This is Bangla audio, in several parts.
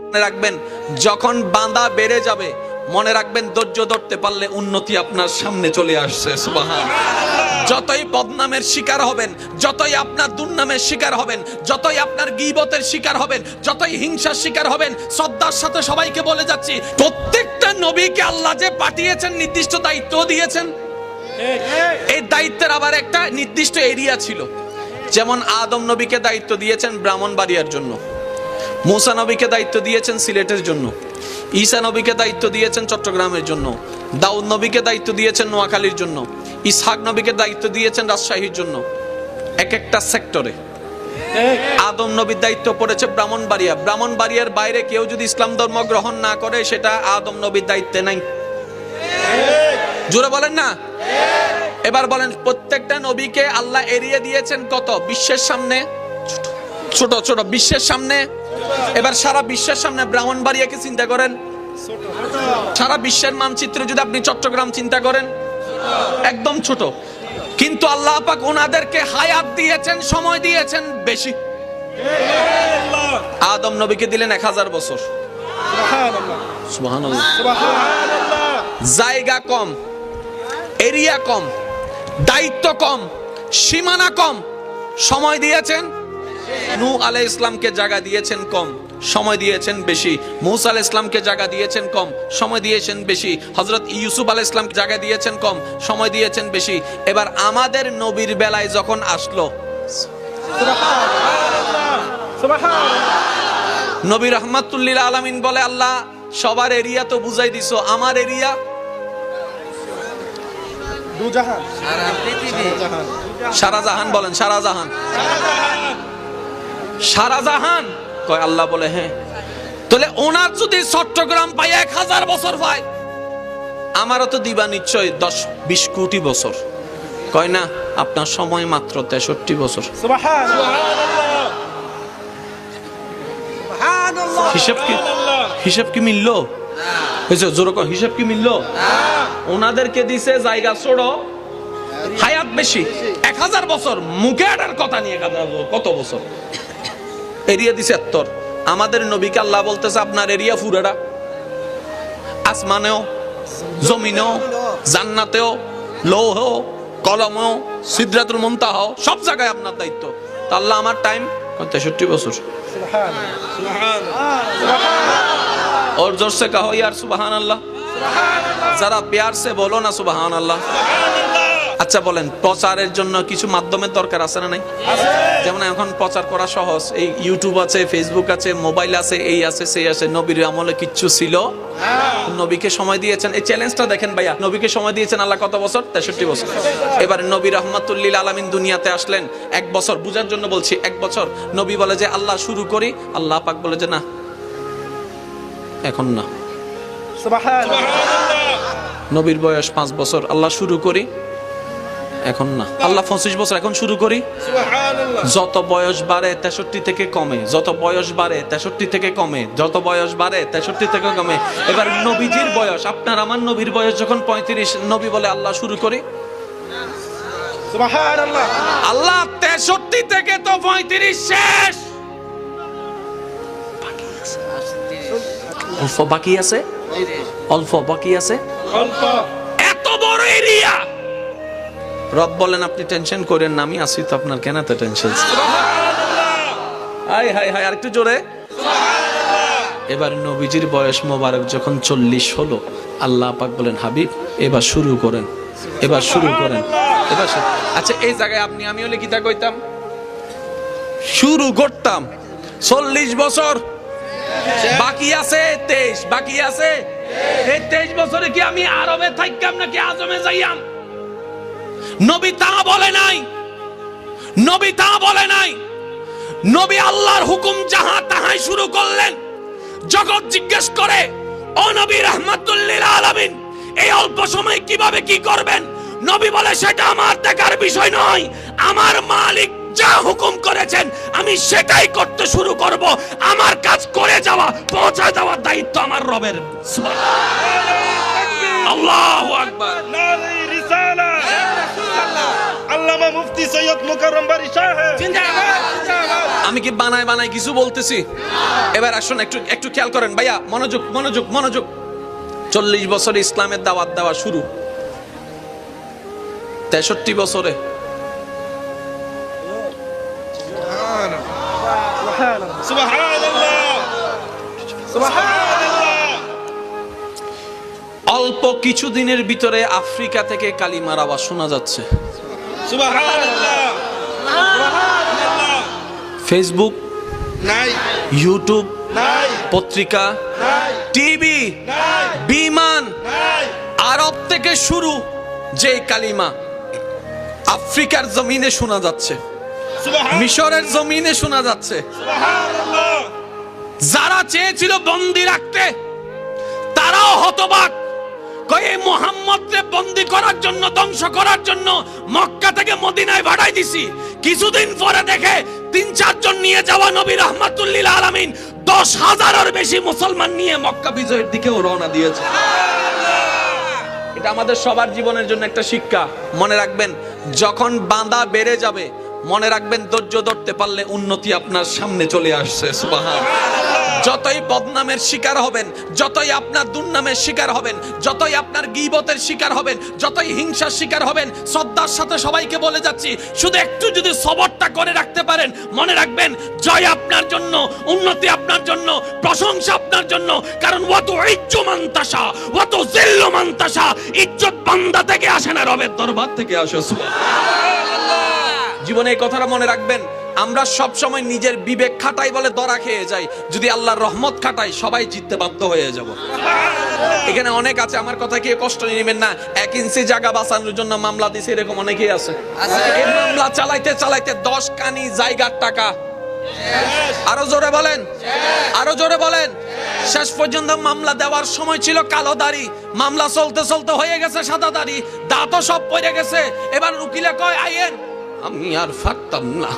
মনে রাখবেন, যখন বাঁধা বেড়ে যাবে মনে রাখবেন ধৈর্য ধরতে পারলে উন্নতি আপনার সামনে চলে আসছে। সুবহানাল্লাহ। যতই বদনামের শিকার হবেন, যতই আপনার দুর্নামের শিকার হবেন, যতই আপনার গীবতের শিকার হবেন, যতই হিংসার শিকার হবেন, শ্রদ্ধার সাথে সবাইকে বলে যাচ্ছি, প্রত্যেকটা নবীকে আল্লাহ যে পাঠিয়েছেন নির্দিষ্ট দায়িত্ব দিয়েছেন। এই দায়িত্বের আবার একটা নির্দিষ্ট এরিয়া ছিল। যেমন আদম নবীকে দায়িত্ব দিয়েছেন ব্রাহ্মণবাড়িয়ার জন্য, মুসা নবীকে দায়িত্ব দিয়েছেন সিলেটের জন্য, ঈসা নবীকে দায়িত্ব দিয়েছেন চট্টগ্রামের জন্য, দাউদ নবীকে দায়িত্ব দিয়েছেন নোয়াখালীর জন্য, ইসহাক নবীকে দায়িত্ব দিয়েছেন রাজশাহীর জন্য। এক একটা সেক্টরে আদম নবীর দায়িত্ব পড়েছে ব্রাহ্মণবাড়িয়া। ব্রাহ্মণবাড়িয়ার বাইরে কেউ যদি ইসলাম ধর্ম গ্রহণ না করে সেটা আদম নবীর দায়িত্বে নাই। জোরে বলেন না। এবার বলেন, প্রত্যেকটা নবীকে আল্লাহ এরিয়া দিয়েছেন কত? বিশ্বের সামনে ছোট ছোট, বিশ্বের সামনে। এবার সারা বিশ্বের সামনে ব্রাহ্মণবাড়িয়াকে চিন্তা করেন, সারা বিশ্বের মানচিত্রে যদি আপনি চট্টগ্রাম চিন্তা করেন, একদম ছোট। কিন্তু আল্লাহ পাক ওনাদেরকে হায়াত দিয়েছেন, সময় দিয়েছেন বেশি। আদম নবীকে দিলেন 1000 বছর। সুবহানাল্লাহ। জায়গা কম, এরিয়া কম, দায়িত্ব কম, সীমানা কম, সময় দিয়েছেন। নূহ আলাইহিস সালামকে জায়গা দিয়েছেন কম, সময় দিয়েছেন বেশি। মুসা আলাইহিস সালামকে জায়গা দিয়েছেন কম, সময় দিয়েছেন বেশি। হযরত ইউসুফ আলাইহিস সালামকে জায়গা দিয়েছেন কম, সময় দিয়েছেন বেশি। এবার আমাদের নবীর বেলায় যখন আসলো, নবী রাহমাতুল লিল আলামিন বলে, আল্লাহ সবার এরিয়া তো বুঝাই দিছো, আমার এরিয়া সারা জাহান। বলেন সারা জাহান। সারা জাহান কয় আল্লাহ বলে হ্যাঁ। তাহলে ওনার যদি চট্টগ্রাম পায় 1000 বছর পায়, আমারও তো দিবা নিশ্চয় 10-20 কোটি বছর। কয় না, আপনার সময় মাত্র 63 বছর। হিসাব কি মিললো? হিসাব কি মিললো? ওনাদেরকে দিছে জায়গা ছোট, হায়াত বেশি, 1000 বছর। মুখে আটার কথা নিয়ে কত বছর এরিয়া দিছে 70। আমাদের নবীকে আল্লাহ বলতেছে আপনার এরিয়া পুরাটা, আসমানেও, জমিনেও, জান্নাতেও, লৌহেও, কলমেও, সিদরাতুল মুনতাহাও, সব জায়গায় আপনার দায়িত্ব। তা আল্লাহ আমার টাইম 63 বছর। और जोर से कहो यार सुबहान अल्लाह। जरा प्यार से बोलो ना सुबहान अल्लाह। আচ্ছা বলেন, প্রচারের জন্য কিছু মাধ্যমের দরকার আছে না নাই? যেমন এখন প্রচার করা সহজ, এই ইউটিউব আছে, ফেসবুক আছে, মোবাইল আছে, এই আছে সেই আছে। নবীর আমলে কিচ্ছু ছিল? নবীকে সময় দিয়েছেন। এই চ্যালেঞ্জটা দেখেন ভাইয়া, নবীকে সময় দিয়েছেন আল্লাহ কত বছর? 63 বছর। এবার নবী রাহমাতুল লিল আলামিন দুনিয়াতে আসলেন 1 বছর, বুঝার জন্য বলছি 1 বছর। নবী বলে যে আল্লাহ শুরু করি, আল্লাহ পাক বলে যে না, এখন না। নবীর বয়স 5 বছর, আল্লাহ শুরু করি, এখন না। আল্লাহ 25 বছর, এখন শুরু করি। যত বয়স বাড়ে 63 থেকে কমে, যত বয়স বাড়ে 63 থেকে কমে, যত বয়স বাড়ে 63 থেকে কমে। এবার নবীজির বয়স, আপনার আমার নবীর বয়স যখন 35, নবী বলে আল্লাহ শুরু করি। আল্লাহ 63 থেকে তো 35 শেষ, অল্প বাকি আছে, অল্প বাকি আছে, এত বড় এরিয়া। রব বলেন আপনি টেনশন করেন না, আমি আছি তো আপনার, কেন এত টেনশন? হাই হাই হাই, আরেকটু জোরে। এবার নবীজির বয়স মোবারক যখন 40 হলো, আল্লাহ পাক বলেন হাবিব এবার শুরু করেন, এবার শুরু করেন, এবার। আচ্ছা এই জায়গায় আপনি আমি হলে কিতা কইতাম? শুরু করতাম। 40 বছর বাকি আছে, 23 বাকি আছে। এই 23 বছরে কি আমি আরবে থাকতাম নাকি আজমে যাইয়াম? নবী তা বলে নাই, নবী তা বলে নাই। নবী আল্লাহর হুকুম যাহা তাহাই শুরু করলেন। জগৎ জিজ্ঞেস করে, ও নবী রাহমাতুল লিল আলামিন, এই অল্প সময় কিভাবে কি করবেন? নবী বলে সেটা আমার দেখার বিষয় নয়, আমার মালিক যা হুকুম করেছেন আমি সেটাই করতে শুরু করব। আমার কাজ করে যাওয়া, পৌঁছায় দেওয়ার দায়িত্ব আমার রবের। আল্লাহু আকবার। নারে রিসালাত। আল্লামা মুফতি সৈয়দ মুকাররম বারী সাহেব জিন্দাবাদ, জিন্দাবাদ। আমি কি বানায় বানায় কিছু বলতেছি? এবার আসুন একটু একটু খেয়াল করেন ভাইয়া, মনোযোগ মনোযোগ মনোযোগ। 40 বছরে ইসলামের দাওয়াত দেওয়া শুরু, 63 বছরে অল্প কিছু দিনের ভিতরে আফ্রিকা থেকে কালিমার আওয়াজ শোনা যাচ্ছে। ফেসবুক নাই, ইউটিউব নাই, পত্রিকা নাই, টিভি নাই, বিমান নাই, আরব থেকে শুরু যে কালিমা আফ্রিকার জমিনে শোনা যাচ্ছে, মিশরের জমিনে শোনা যাচ্ছে। যারা চেয়েছিল বন্দী রাখতে তারাও হতবাক। কয়ে মুহাম্মদকে বন্দী করার জন্য, ধ্বংস করার জন্য মক্কা থেকে মদিনায় পাঠাই দিছি। কিছুদিন পরে দেখে 3-4 জন নিয়ে যাওয়া নবী রাহমাতুল লিল আলামিন 10,000-এর বেশি মুসলমান নিয়ে মক্কা বিজয়ের দিকেও রওনা দিয়েছে। এটা আমাদের সবার জীবনের জন্য একটা শিক্ষা। মনে রাখবেন, যখন বাঁধা বেড়ে যাবে, মনে রাখবেন ধৈর্য ধরতে পারলে উন্নতি আপনার সামনে চলে আসছে। সুবহানাল্লাহ। যতই বদনামের শিকার হবেন, যতই আপনার দুর্নামের শিকার হবেন, যতই আপনার গীবতের শিকার হবেন, যতই হিংসার শিকার হবেন, শ্রদ্ধার সাথে সবাইকে বলে যাচ্ছি, শুধু একটু যদি সবরটা করে রাখতে পারেন, মনে রাখবেন জয় আপনার জন্য, উন্নতি আপনার জন্য, প্রশংসা আপনার জন্য। কারণ ওয়াতু ইজ্জু মান তাশা ওয়াতু জিল্লু মান তাশা, ইজ্জত বান্দা থেকে আসে না, রবের দরবার থেকে আসে। সুবহানাল্লাহ। জীবনে এই কথাটা মনে রাখবেন। আমরা সব সময় নিজের বিবেক খাটাই বলে ধরা খেয়ে যাই, যদি আল্লাহর রহমত খাটাই সবাই জিততে বাধ্য হয়ে যাব। এখানে অনেক আছে, আমার কথা কি কষ্ট নেবেন না। 1 ইঞ্চি জায়গা বাঁচানোর জন্য মামলা দিছে, এরকম অনেকেই আছে। এই মামলা চালাইতে চালাইতে 10 কানি জায়গার টাকা, আরো জোরে বলেন, আরো জোরে বলেন। শেষ পর্যন্ত মামলা দেওয়ার সময় ছিল কালো দাড়ি, মামলা চলতে চলতে হয়ে গেছে সাদা দাড়ি, দাঁতও সব পড়ে গেছে। এবার উকিলে কয় আইয়েন, আমি আর পারতাম না,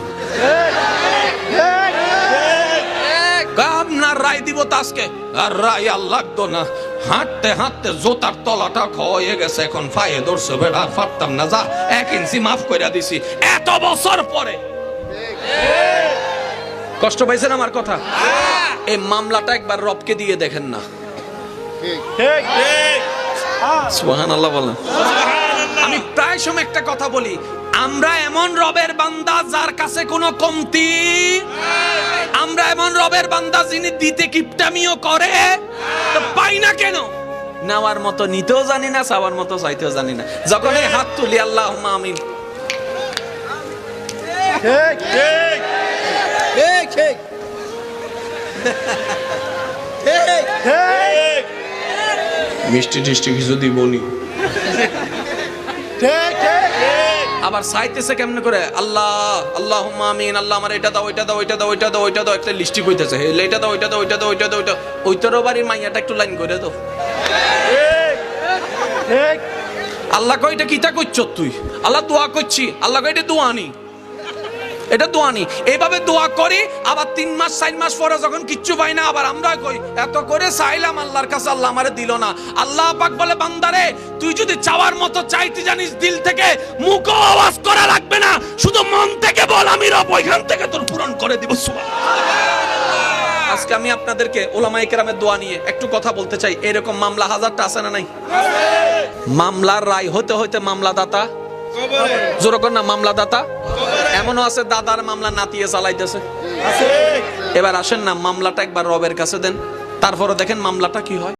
আপনার রায় দিব তো আজকে। আর রায় আর লাগতো না, হাঁটতে হাঁটতে জোতার তলাটা ক্ষয়ে গেছে, এখন পায়ে ধরছে, বেড়া আর পারতাম না, যা 1 ইঞ্চি মাফ করে দিছি। এত বছর পরে কষ্ট পাইছেন আমার কথা? এই মামলাটা একবার রবকে দিয়ে দেখেন না। সুবহানাল্লাহ বলেন। আমি প্রায় সময় একটা কথা বলি, আমরা এমন রবের বান্দা যার কাছে কোনো কমতি, আমরা এমন রবের বান্দা যিনি দিতে কিপটামিও করে, তো পাই না কেন? নেওয়ার মতো নিতেও জানি না, চাওয়ার মতো চাইতেও জানি না। যখন এই হাত তুলি আল্লাহুম্মা আমিন, ঠিক ঠিক ঠিক ঠিক ঠিক ঠিক, মিষ্টি টিষ্টি কিছু দিবনি, ঠিক ঠিক। আবার চাইতেছে কেমনে করে, আল্লাহ আল্লাহুম্মা আমিন, আল্লাহ আমার এটা দাও, ওইটা দাও, ওইটা দাও, ওইটা দাও, ওইটা দাও, একটা লিস্টি কইতেছে, এটা দাও, ওইটা দাও, ওইটা দাও, ওইটা দাও, ওইটা ওইটারও বাড়ির মাইয়াটা একটু লাইন করে দাও। ঠিক। আল্লাহ কই এটা কিতা কইছ তুই? আল্লাহ দোয়া করছি। আল্লাহ কই এটা দোয়া নি, এটা দোয়া নি। এইভাবে দোয়া করি, আবার 3 মাস 4 মাস পরে যখন কিচ্ছু পাই না, আবার আমরা কই এত করে চাইলাম আল্লাহর কাছে, আল্লাহ আমারে দিল না। আল্লাহ পাক বলে, বান্দারে তুই যদি চাওয়ার মতো চাইতে জানিস দিল থেকে, মুখে আওয়াজ করা লাগবে না, শুধু মন থেকে বল, আমি রব ওইখান থেকে তোর পূরণ করে দিব। সুবহানাল্লাহ। আজকে আমি আপনাদেরকে উলামায়ে কেরামের দোয়া নিয়ে একটু কথা বলতে চাই। এরকম মামলা হাজারটা আছে না নাই? মামলার রায় হতে হতে মামলাদাতা যেরকম না, মামলাদাতা এমনও আছে দাদার মামলা নাতিয়ে চালাইতেছে। এবার আসেন না, মামলাটা একবার রবের কাছে দেন, তারপরে দেখেন মামলাটা কি হয়।